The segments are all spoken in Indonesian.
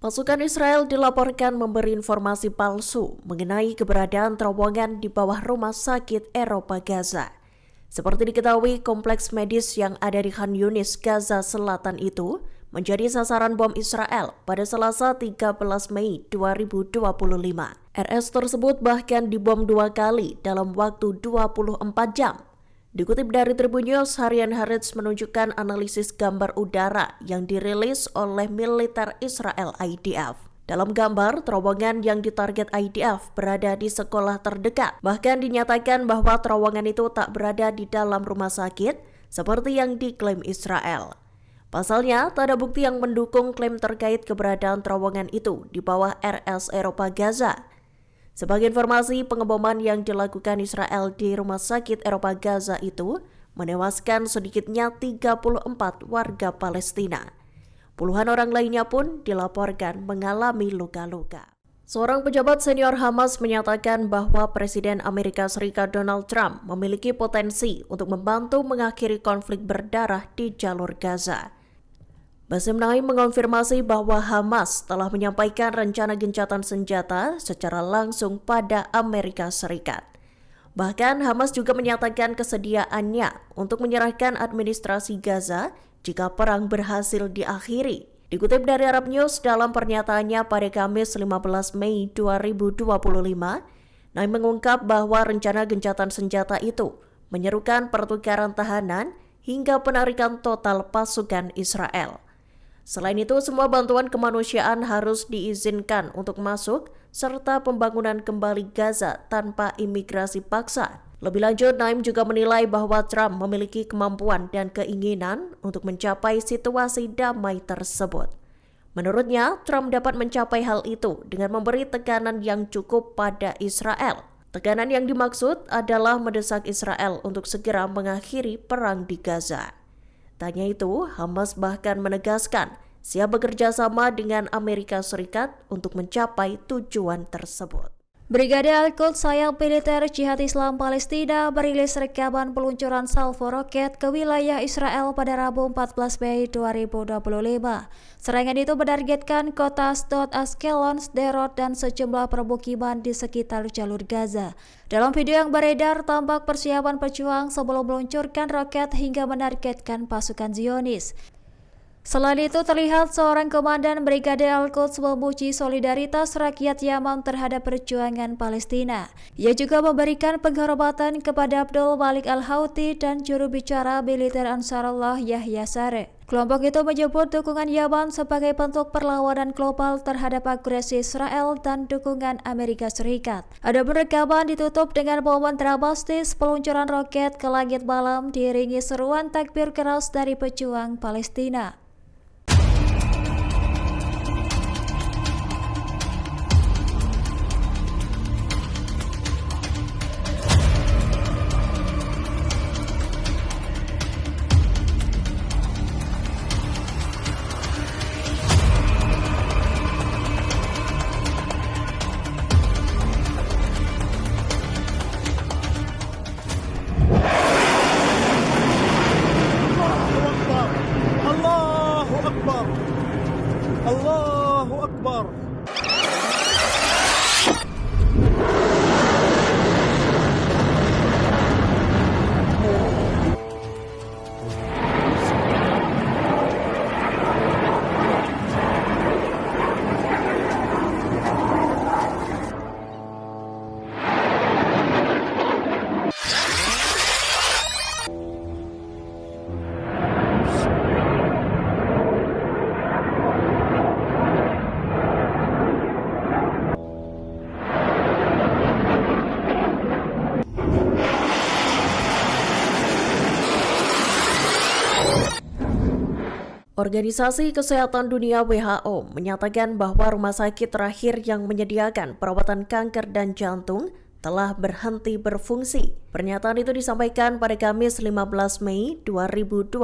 Pasukan Israel dilaporkan memberi informasi palsu mengenai keberadaan terowongan di bawah rumah sakit Eropa Gaza. Seperti diketahui, kompleks medis yang ada di Khan Yunis, Gaza Selatan itu menjadi sasaran bom Israel pada Selasa 13 Mei 2025. RS tersebut bahkan dibom 2 kali dalam waktu 24 jam. Dikutip dari Tribun News, harian Haaretz menunjukkan analisis gambar udara yang dirilis oleh militer Israel IDF. Dalam gambar, terowongan yang ditarget IDF berada di sekolah terdekat. Bahkan dinyatakan bahwa terowongan itu tak berada di dalam rumah sakit, seperti yang diklaim Israel. Pasalnya, tak ada bukti yang mendukung klaim terkait keberadaan terowongan itu di bawah RS Eropa Gaza. Sebagai informasi, pengeboman yang dilakukan Israel di rumah sakit Eropa Gaza itu menewaskan sedikitnya 34 warga Palestina. Puluhan orang lainnya pun dilaporkan mengalami luka-luka. Seorang pejabat senior Hamas menyatakan bahwa Presiden Amerika Serikat Donald Trump memiliki potensi untuk membantu mengakhiri konflik berdarah di jalur Gaza. Bassem Naim mengonfirmasi bahwa Hamas telah menyampaikan rencana gencatan senjata secara langsung pada Amerika Serikat. Bahkan Hamas juga menyatakan kesediaannya untuk menyerahkan administrasi Gaza jika perang berhasil diakhiri. Dikutip dari Arab News, dalam pernyataannya pada Kamis 15 Mei 2025, Naim mengungkap bahwa rencana gencatan senjata itu menyerukan pertukaran tahanan hingga penarikan total pasukan Israel. Selain itu, semua bantuan kemanusiaan harus diizinkan untuk masuk, serta pembangunan kembali Gaza tanpa imigrasi paksa. Lebih lanjut, Naim juga menilai bahwa Trump memiliki kemampuan dan keinginan untuk mencapai situasi damai tersebut. Menurutnya, Trump dapat mencapai hal itu dengan memberi tekanan yang cukup pada Israel. Tekanan yang dimaksud adalah mendesak Israel untuk segera mengakhiri perang di Gaza. Tanya itu, Hamas bahkan menegaskan siap bekerja sama dengan Amerika Serikat untuk mencapai tujuan tersebut. Brigade Al-Quds sayap militer Jihad Islam Palestina merilis rekaman peluncuran salvo roket ke wilayah Israel pada Rabu 14 Mei 2025. Serangan itu menargetkan kota Asdod, Ashkelon, Sderot, dan sejumlah permukiman di sekitar jalur Gaza. Dalam video yang beredar, tampak persiapan pejuang sebelum meluncurkan roket hingga menargetkan pasukan Zionis. Selain itu, terlihat seorang komandan Brigade Al-Quds memuji solidaritas rakyat Yaman terhadap perjuangan Palestina. Ia juga memberikan penghormatan kepada Abdul Malik Al-Houthi dan juru bicara militer Ansarullah Yahya Saree. Kelompok itu menyebut dukungan Yaman sebagai bentuk perlawanan global terhadap agresi Israel dan dukungan Amerika Serikat. Adapun rekaman ditutup dengan momen dramatis peluncuran roket ke langit malam diiringi seruan takbir keras dari pejuang Palestina. Allahu Akbar. Organisasi Kesehatan Dunia WHO menyatakan bahwa rumah sakit terakhir yang menyediakan perawatan kanker dan jantung telah berhenti berfungsi. Pernyataan itu disampaikan pada Kamis 15 Mei 2025.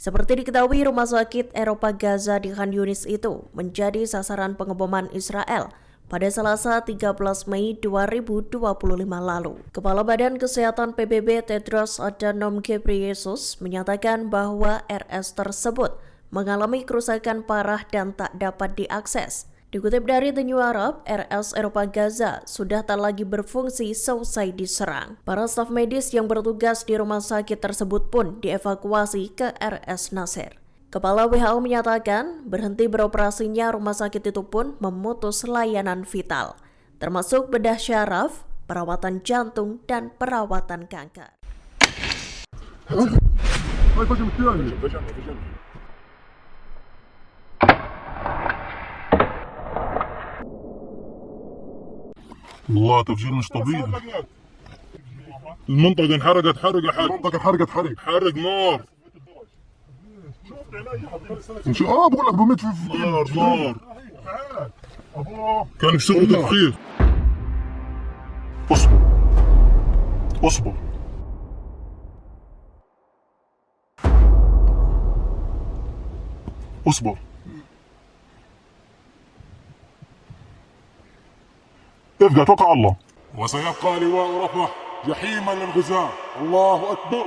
Seperti diketahui, rumah sakit Eropa Gaza di Khan Yunis itu menjadi sasaran pengeboman Israel pada Selasa 13 Mei 2025 lalu. Kepala Badan Kesehatan PBB Tedros Adhanom Ghebreyesus menyatakan bahwa RS tersebut mengalami kerusakan parah dan tak dapat diakses. Dikutip dari The New Arab, RS Eropa Gaza sudah tak lagi berfungsi seusai diserang. Para staf medis yang bertugas di rumah sakit tersebut pun dievakuasi ke RS Nasser. Kepala WHO menyatakan berhenti beroperasinya rumah sakit itu pun memutus layanan vital, termasuk bedah syaraf, perawatan jantung, dan perawatan kanker. والله تفجير مش طبيعي. المنطقة انحرقت حرق يا حاج. المنطقة انحرقت حرق نار. بقول لك بموت في نار. كان يشتغلوا تفخير. اصبر. ارجع توكل على الله. وسيبقى لواء رفح جحيما للغزاة. الله أكبر.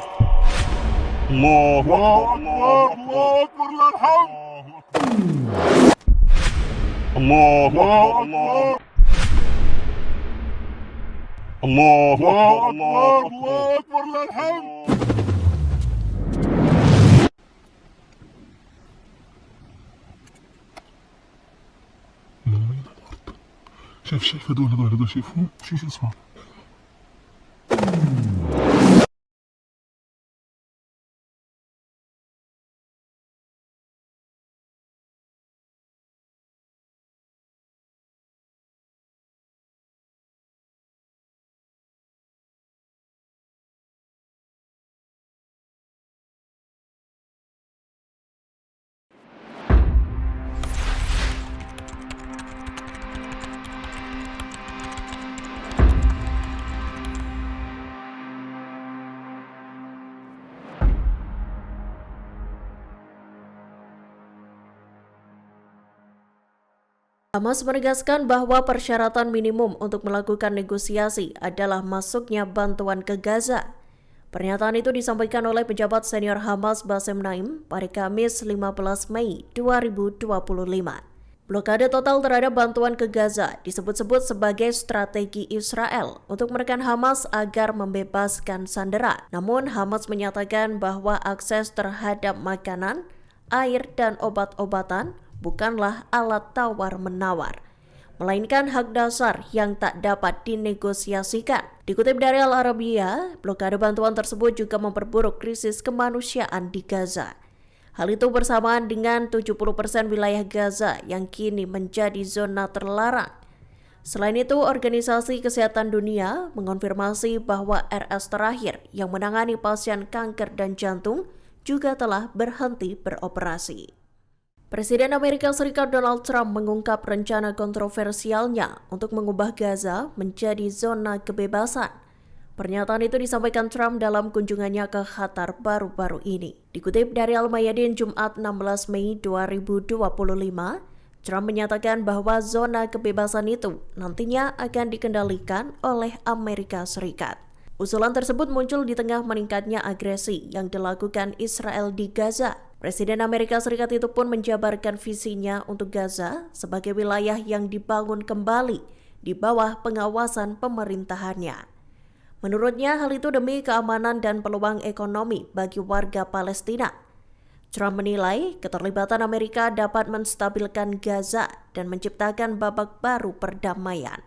الله أكبر. الله أكبر لا الحمد. الله أكبر. الله أكبر. الله أكبر لا الحمد. شايف هدول شايفهم؟ شو اسمه؟ Hamas menegaskan bahwa persyaratan minimum untuk melakukan negosiasi adalah masuknya bantuan ke Gaza. Pernyataan itu disampaikan oleh pejabat senior Hamas Bassem Naim pada Kamis 15 Mei 2025. Blokade total terhadap bantuan ke Gaza disebut-sebut sebagai strategi Israel untuk menekan Hamas agar membebaskan sandera. Namun Hamas menyatakan bahwa akses terhadap makanan, air, dan obat-obatan bukanlah alat tawar-menawar, melainkan hak dasar yang tak dapat dinegosiasikan. Dikutip dari Al Arabiya, blokade bantuan tersebut juga memperburuk krisis kemanusiaan di Gaza. Hal itu bersamaan dengan 70% wilayah Gaza yang kini menjadi zona terlarang. Selain itu, Organisasi Kesehatan Dunia mengonfirmasi bahwa RS terakhir yang menangani pasien kanker dan jantung juga telah berhenti beroperasi. Presiden Amerika Serikat Donald Trump mengungkap rencana kontroversialnya untuk mengubah Gaza menjadi zona kebebasan. Pernyataan itu disampaikan Trump dalam kunjungannya ke Qatar baru-baru ini. Dikutip dari Al-Mayadin Jumat 16 Mei 2025, Trump menyatakan bahwa zona kebebasan itu nantinya akan dikendalikan oleh Amerika Serikat. Usulan tersebut muncul di tengah meningkatnya agresi yang dilakukan Israel di Gaza. Presiden Amerika Serikat itu pun menjabarkan visinya untuk Gaza sebagai wilayah yang dibangun kembali di bawah pengawasan pemerintahannya. Menurutnya, hal itu demi keamanan dan peluang ekonomi bagi warga Palestina. Trump menilai keterlibatan Amerika dapat menstabilkan Gaza dan menciptakan babak baru perdamaian.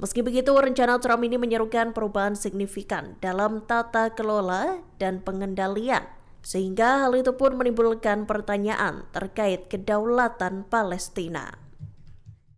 Meski begitu, rencana Trump ini menyerukan perubahan signifikan dalam tata kelola dan pengendalian, sehingga hal itu pun menimbulkan pertanyaan terkait kedaulatan Palestina.